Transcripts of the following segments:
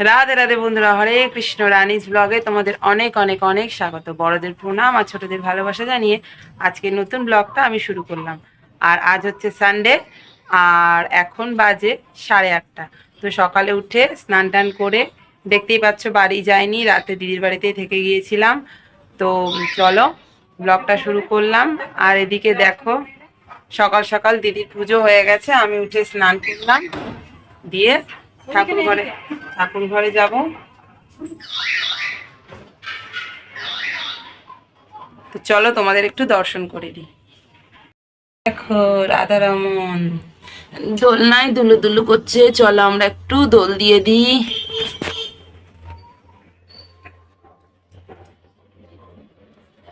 রাধে রাধে বন্ধুরা, হরে কৃষ্ণ। রানিস ব্লগে তোমাদের অনেক অনেক অনেক স্বাগত। বড়দের প্রণাম আর ছোটদের ভালোবাসা জানিয়ে আজকে নতুন ব্লগটা আমি শুরু করলাম। আর আজ হচ্ছে সানডে, আর এখন বাজে 8:30। তো সকালে উঠে স্নান টান করে, দেখতেই পাচ্ছ বাড়ি যাইনি, রাতে দিদির বাড়িতেই থেকে গিয়েছিলাম। তো চলো ব্লগটা শুরু করলাম। আর এদিকে দেখো, সকাল সকাল দিদির পুজো হয়ে গেছে, আমি উঠে স্নান করলাম, দিয়ে ঠাকুর ঘরে যাব। তো চলো তোমাদের একটু দর্শন করে দিই। দেখো রাধারমন দোলনায় দুলু দুলু করছে, চলো আমরা একটু দোল দিয়ে দিই।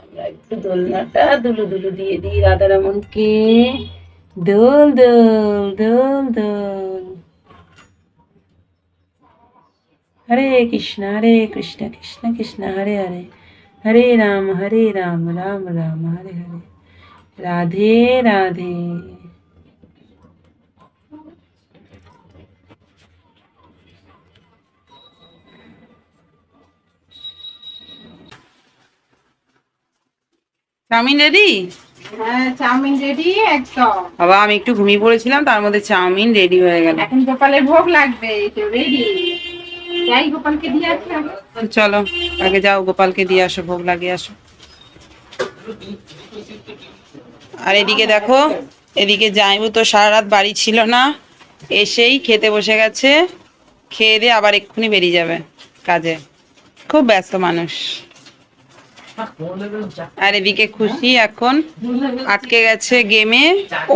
আমরা একটু দোলনাটা দুলু দুলু দিয়ে দিই রাধারমনকে। দোল দোল দোল দোল। হরে কৃষ্ণ কৃষ্ণ কৃষ্ণ হরে হরে, হরে রাম রাম রাম হরে হরে, রাধে রাধে। Chow mein ready? হ্যাঁ, চাউমিন রেডি একদম। বাবা আমি একটু ঘুমিয়ে পড়েছিলাম, তার মধ্যে চাউমিন রেডি হয়ে গেল। এখন গোপালের ভোগ লাগবে, তো রেডি। যাই গোপালকে দিয়ে আসি আগে। চলো আগে যাও, গোপালকে দিয়ে আসো, ভোগ লাগিয়ে আসো। আর এদিকে দেখো, এদিকে যাইবো তো সারা রাত বাড়ি ছিল না, এসেই খেতে বসে গেছে। খেয়ে দিয়ে আবার এক্ষুনি বেরিয়ে যাবে কাজে, খুব ব্যস্ত মানুষ। আর এদিকে খুশি এখন আটকে গেছে গেমে,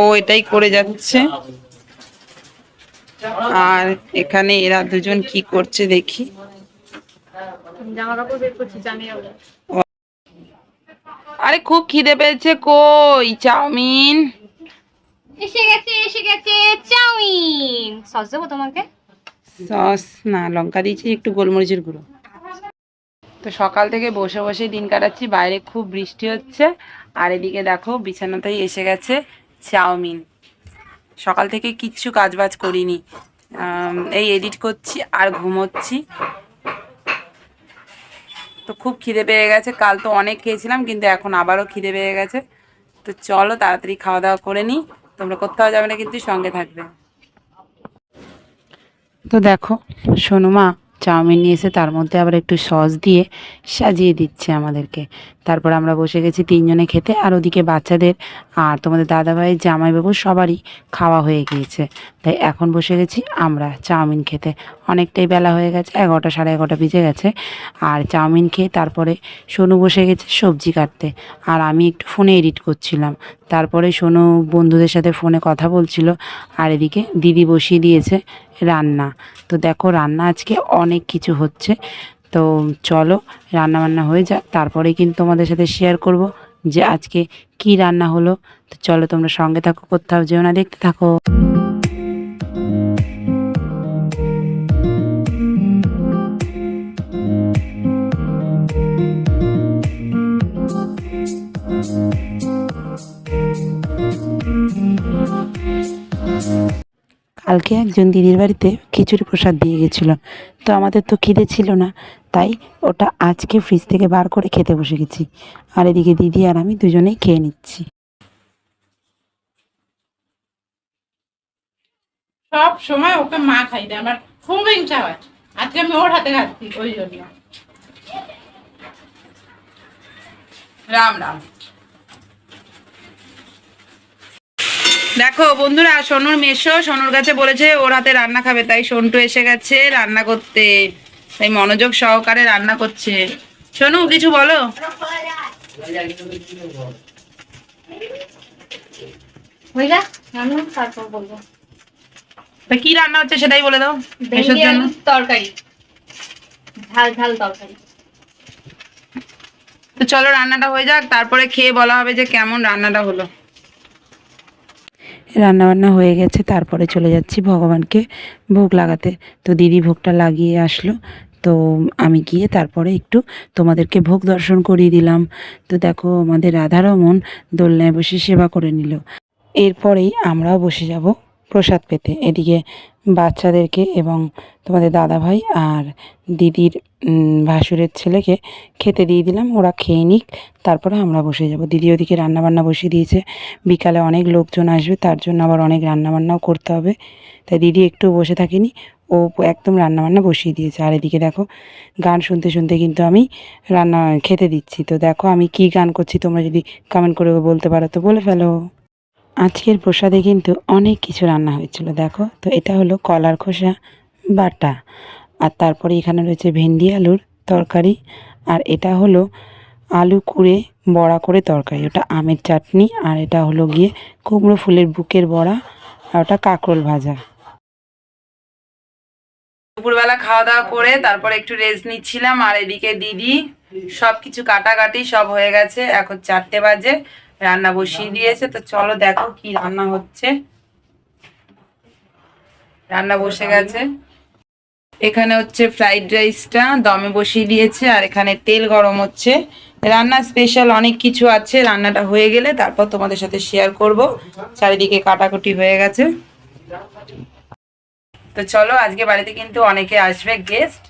ও এটাই করে যাচ্ছে। আর এখানে এরা দুজন কি করছে দেখি। জামা কাপড় বের করছি, জানিয়ে আরে খুব খিদে পেয়েছে, কই চাউমিন? এসে গেছে চাউমিন। সস দেবো তোমাকে? সস না, লঙ্কা দিয়েছি, একটু গোলমরিচের গুঁড়ো। তো সকাল থেকে বসে বসে দিন কাটাচ্ছি, বাইরে খুব বৃষ্টি হচ্ছে। আর এদিকে দেখো বিছানাতেই এসে গেছে চাউমিন। সকাল থেকে কিচ্ছু কাজবাজ করিনি, এই এডিট করছি আর ঘুমোচ্ছি। তো খুব খিদে পেয়ে গেছে, কাল তো অনেক খেয়েছিলাম, কিন্তু এখন আবারও খিদে পেয়ে গেছে। তো চলো তাড়াতাড়ি খাওয়া দাওয়া করে নিই, তোমরা কোথাও যাবে না কিন্তু সঙ্গে থাকবে। তো দেখো সোনুমা চাউমিন নিয়ে এসে তার মধ্যে আবার একটু সস দিয়ে সাজিয়ে দিচ্ছে আমাদেরকে। তারপর আমরা বসে গেছি তিনজনে খেতে। আর ওদিকে বাচ্চাদের আর তোমাদের দাদাভাইয়ের জামাইবাবু সবারই খাওয়া হয়ে গিয়েছে, তাই এখন বসে গেছি আমরা চাউমিন খেতে। অনেকটাই বেলা হয়ে গেছে, 11টা 11:30 বেজে গেছে। আর চাউমিন খেয়ে তারপরে সোনু বসে গেছে সবজি কাটতে, আর আমি একটু ফোনে এডিট করছিলাম। তারপরে সোনু বন্ধুদের সাথে ফোনে কথা বলছিল। আর এদিকে দিদি বসিয়ে দিয়েছে রান্না। তো দেখো রান্না আজকে অনেক কিছু হচ্ছে। তো চলো রান্না বান্না হয়ে যাক, তারপরে কিন্তু তোমাদের সাথে শেয়ার করব যে আজকে কি রান্না হলো। তো চলো তোমরা সঙ্গে থাকো, কোথাও যেও না, দেখতে থাকো। কালকে একজন দিদির বাড়িতে খিচুড়ি প্রসাদ দিয়ে গেছিলো, তো আমাদের তো খিদে ছিল না, তাই ওটা আজকে ফ্রিজ থেকে বার করে খেতে বসে গেছি। আর এদিকে দিদি আর আমি দুজনেই খেয়ে নিচ্ছি। সব সময় ওকে মা খাই দেয়, আমার খুব হিংসা হয়। আজকে আমি ওর হাতে খাচ্ছি, ওই জন্য। রাম রাম। দেখো বন্ধুরা, সোনুর মেশো সোনুর কাছে বলেছে ওর হাতে রান্না খাবে, তাই সন্টু এসে গেছে রান্না করতে। তাই মনোযোগ সহকারে রান্না করছে। সোনু কিছু বলো। তারপর বলবো তা কি রান্না হচ্ছে সেটাই বলে দাও। মেশোর জন্য তরকারি, ঝাল ঝাল তরকারি। তো চলো রান্নাটা হয়ে যাক, তারপরে খেয়ে বলা হবে যে কেমন রান্নাটা হলো। রান্নাবান্না হয়ে গেছে, তারপরে চলে যাচ্ছি ভগবানকে ভোগ লাগাতে। তো দিদি ভোগটা লাগিয়ে আসলো, তো আমি গিয়ে তারপরে একটু তোমাদেরকে ভোগ দর্শন করিয়ে দিলাম। তো দেখো আমাদের রাধারমন দোলনায় বসে সেবা করে নিল। এরপরেই আমরাও বসে যাব প্রসাদ পেতে। এদিকে বাচ্চাদেরকে এবং তোমাদের দাদাভাই আর দিদির ভাসুরের ছেলেকে খেতে দিয়ে দিলাম, ওরা খেয়ে নিক, তারপরে আমরা বসে যাব। দিদি ওদিকে রান্নাবান্না বসিয়ে দিয়েছে, বিকালে অনেক লোকজন আসবে, তার জন্য আবার অনেক রান্নাবান্নাও করতে হবে, তাই দিদি একটু বসে থাকেনি, ও একদম রান্নাবান্না বসিয়ে দিয়েছে। আর এদিকে দেখো গান শুনতে শুনতে কিন্তু আমি রান্না খেতে দিচ্ছি। তো দেখো আমি কি গান করছি, তোমরা যদি কমেন্ট করে বলতে পারো তো বলে ফেলো। আজকের প্রসাদে কিন্তু অনেক কিছু রান্না হয়েছিল। দেখো তো এটা হলো কলার খোসা বাটা, আর তারপরে এখানে রয়েছে ভেন্ডি আলুর তরকারি, আর এটা হলো আলু কুড়ে বড়া করে তরকারি, ওটা আমের চাটনি, আর এটা হলো গিয়ে কুমড়ো ফুলের বুকের বড়া, আর ওটা কাঁকরোল ভাজা। দুপুরবেলা খাওয়া দাওয়া করে তারপর একটু রেস্ট নিচ্ছিলাম, আর এদিকে দিদি সব কিছু কাটাকাটি সব হয়ে গেছে, এখন 4টে বাজে, রান্না বসিয়ে দিয়েছে। তো চলো দেখো কি রান্না হচ্ছে। রান্না বসে গেছে, এখানে হচ্ছে ফ্রাইড রাইসটা দমে বসিয়ে দিয়েছে, আর এখানে তেল গরম হচ্ছে। রান্না স্পেশাল অনেক কিছু আছে, রান্নাটা হয়ে গেলে তারপর তোমাদের সাথে শেয়ার করব। চারিদিকে কাটাকুটি হয়ে গেছে। তো চলো, আজকে বাড়িতে কিন্তু অনেকে আসবে গেস্ট,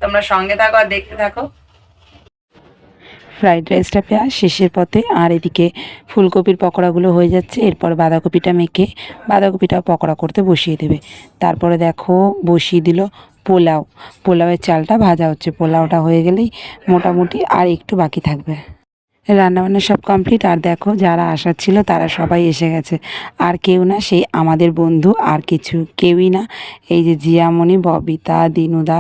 তোমরা সঙ্গে থাকো আর দেখতে থাকো। ফ্রাইড রাইসটা প্রায় শেষের পথে, আর এদিকে ফুলকপির পকোড়াগুলো হয়ে যাচ্ছে, এরপর বাঁধাকপিটা মেখে বাঁধাকপিটা পকোড়া করতে বসিয়ে দেবে। তারপরে দেখো বসিয়ে দিল পোলাও, পোলাওয়ের চালটা ভাজা হচ্ছে, পোলাওটা হয়ে গেলেই মোটামুটি আর একটু বাকি থাকবে। রান্নাবান্না সব কমপ্লিট, আর দেখো যারা আসার ছিল তারা সবাই এসে গেছে, আর কেউ না, সেই আমাদের বন্ধু, আর কিছু কেউই না। এই যে জিয়ামণি, ববিতা, দিনুদা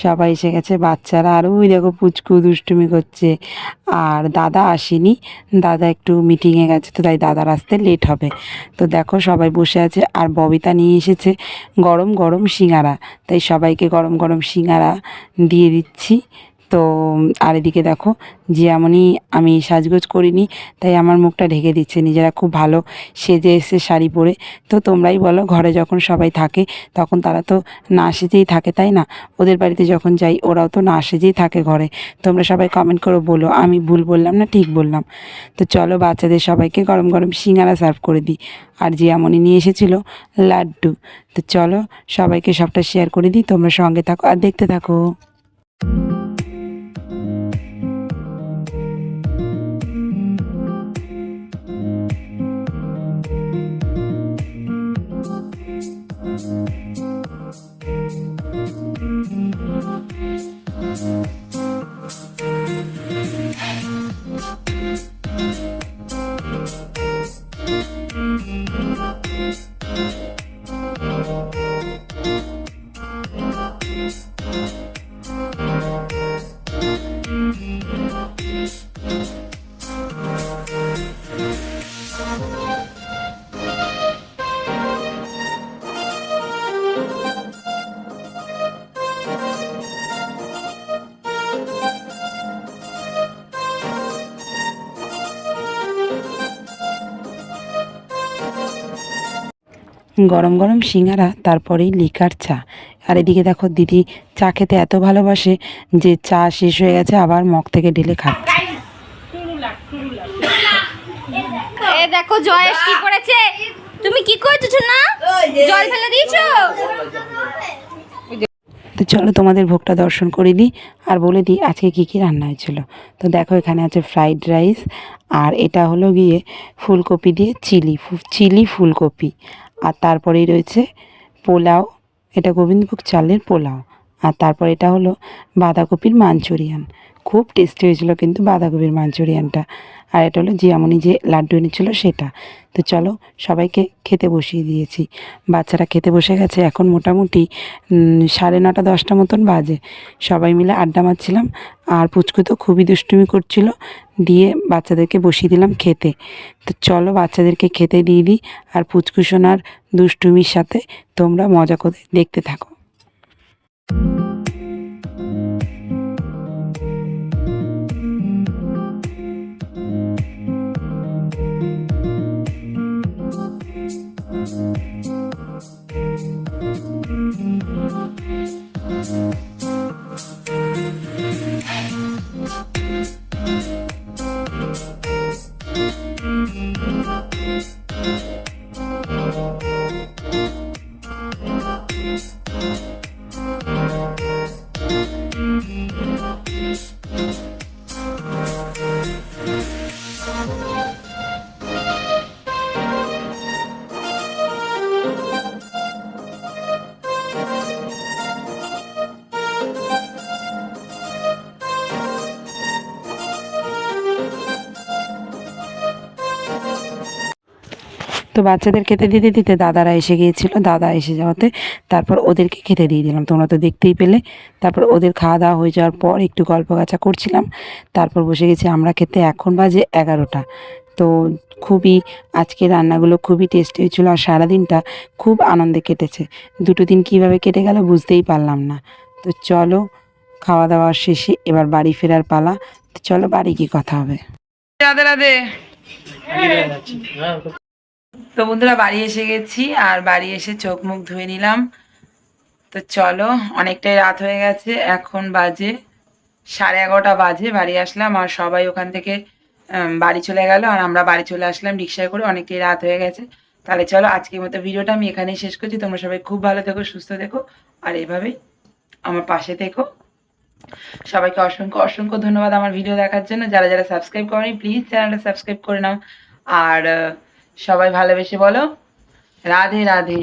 সবাই এসে গেছে, বাচ্চারা, আর ওই দেখো পুচকু দুষ্টুমি করছে। আর দাদা আসেনি, দাদা একটু মিটিংয়ে গেছে, তো তাই দাদার আসতে লেট হবে। তো দেখো সবাই বসে আছে, আর ববিতা নিয়ে এসেছে গরম গরম সিঙ্গারা, তাই সবাইকে গরম গরম সিঙ্গারা দিয়ে দিচ্ছি। তো আর এদিকে দেখো জিয়ামণি, আমি সাজগোজ করিনি তাই আমার মুখটা ঢেকে দিচ্ছে, নিজেরা খুব ভালো সেজে এসে শাড়ি পরে। তো তোমরাই বলো, ঘরে যখন সবাই থাকে তখন তারা তো না সেজেই থাকে, তাই না? ওদের বাড়িতে যখন যাই ওরাও তো না সেজেই থাকে ঘরে। তোমরা সবাই কমেন্ট করে বলো আমি ভুল বললাম না ঠিক বললাম। তো চলো বাচ্চাদের সবাইকে গরম গরম সিঙ্গারা সার্ভ করে দিই। আর জিয়ামণি নিয়ে এসেছিলো লাড্ডু। তো চলো সবাইকে সবটা শেয়ার করে দিই, তোমরা সঙ্গে থাকো আর দেখতে থাকো। গরম গরম সিঙ্গারা, তারপরেই লিকার চা। আর এদিকে দেখো দিদি চা খেতে এত ভালোবাসে যে চা শেষ হয়ে গেছে আবার মগ থেকে ঢেলে খাচ্ছে। এ দেখো জয়েশ কি করেছে, তুমি কি করেছো না, জল ফেলে দিয়েছো। তো চলো তোমাদের ভোগটা দর্শন করে দিই আর বলে দিই আজকে কী কী রান্না হয়েছিল। তো দেখো এখানে আছে ফ্রাইড রাইস, আর এটা হলো গিয়ে ফুলকপি দিয়ে চিলি ফুলকপি, আর তারপরেই রয়েছে পোলাও, এটা গোবিন্দভোগ চালের পোলাও, আর তারপর এটা হলো বাঁধাকপির মাঞ্চুরিয়ান। খুব টেস্টি হয়েছিল কিন্তু বাঁধাকপির মাঞ্চুরিয়ানটা। আর এটা হলো জিয়ামণি যে লাড্ডু এনেছিল সেটা। তো চলো সবাইকে খেতে বসিয়ে দিয়েছি, বাচ্চারা খেতে বসে গেছে। এখন মোটামুটি 9:30 10টা মতন বাজে। সবাই মিলে আড্ডা মারছিলাম, আর পুচকু তো খুবই দুষ্টুমি করছিল, দিয়ে বাচ্চাদেরকে বসিয়ে দিলাম খেতে। তো চলো বাচ্চাদেরকে খেতে দিয়ে দিই, আর পুচকু সোনার দুষ্টুমির সাথে তোমরা মজা করে দেখতে থাকো। বাচ্চাদের খেতে দিতে দিতে দাদারা এসে গিয়েছিল, দাদা এসে যাওয়াতে তারপর ওদেরকে খেতে দিয়ে দিলাম, তোমরা তো দেখতেই পেলে। তারপর ওদের খাওয়া দাওয়া হয়ে যাওয়ার পর একটু গল্প গাছা করছিলাম, তারপর বসে গেছি আমরা খেতে। এখন বাজে 11টা। তো খুবই আজকে রান্নাগুলো খুবই টেস্টি হয়েছিলো, আর সারাদিনটা খুব আনন্দে কেটেছে। দুটো দিন কীভাবে কেটে গেল বুঝতেই পারলাম না। তো চলো, খাওয়া দাওয়া শেষে এবার বাড়ি ফেরার পালা। তো চলো বাড়ি গিয়ে কথা হবে। রাধে রাধে। তো বন্ধুরা বাড়ি এসে গেছি, আর বাড়ি এসে চোখ মুখ ধুয়ে নিলাম। তো চলো, অনেকটাই রাত হয়ে গেছে, এখন বাজে 11:30 বাজে। বাড়ি আসলাম আর সবাই ওখান থেকে বাড়ি চলে গেল, আর আমরা বাড়ি চলে আসলাম রিক্সায় করে, অনেকটাই রাত হয়ে গেছে। তাহলে চলো আজকের মতো ভিডিওটা আমি এখানেই শেষ করছি। তোমরা সবাই খুব ভালো থেকো, সুস্থ থেকো, আর এভাবেই আমার পাশে থেকো। সবাইকে অসংখ্য অসংখ্য ধন্যবাদ আমার ভিডিও দেখার জন্য। যারা যারা সাবস্ক্রাইব করেনি প্লিজ চ্যানেলটা সাবস্ক্রাইব করে নাও, আর সবাই ভালোবেসে বলো রাধে রাধে।